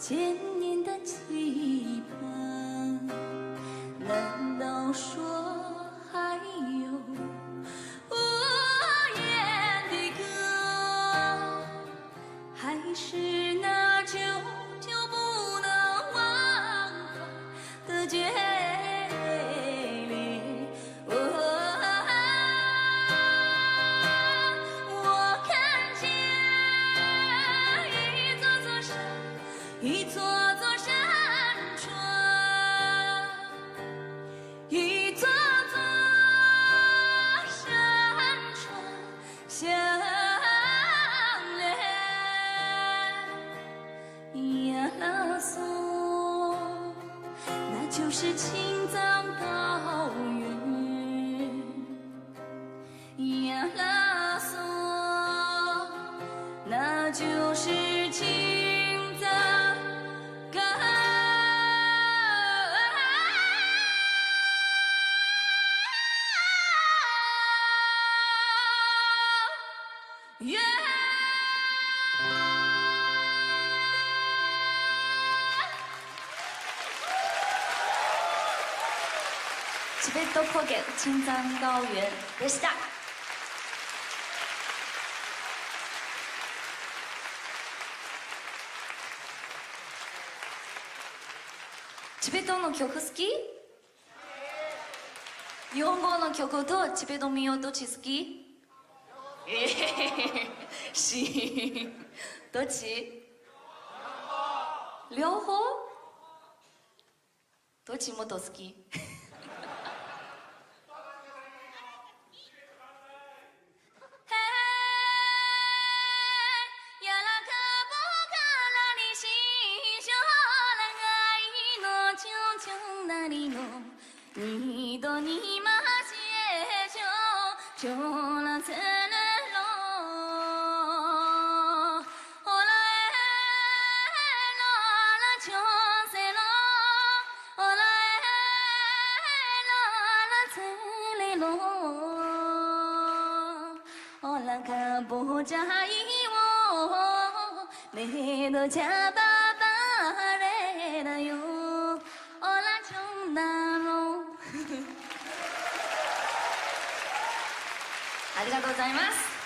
千年的期盼，难道说还有无言的歌，还是那久久不能忘怀的眷恋？我看见一座座山，一座座山川，一座座山川相连。呀啦嗦，那就是青藏高原。呀啦嗦，那就是青藏高原。チベット高原青藏高原でした。チベットの曲好き？日本語の曲とチベット民謡どっち好き？どっち？両方？どっちもっと好き？你的你嘛写就那才能落，后来落了就谁落，后来落了才落，后来看不着我，你的家爸爸来了哟，后来就那落。ありがとうございます。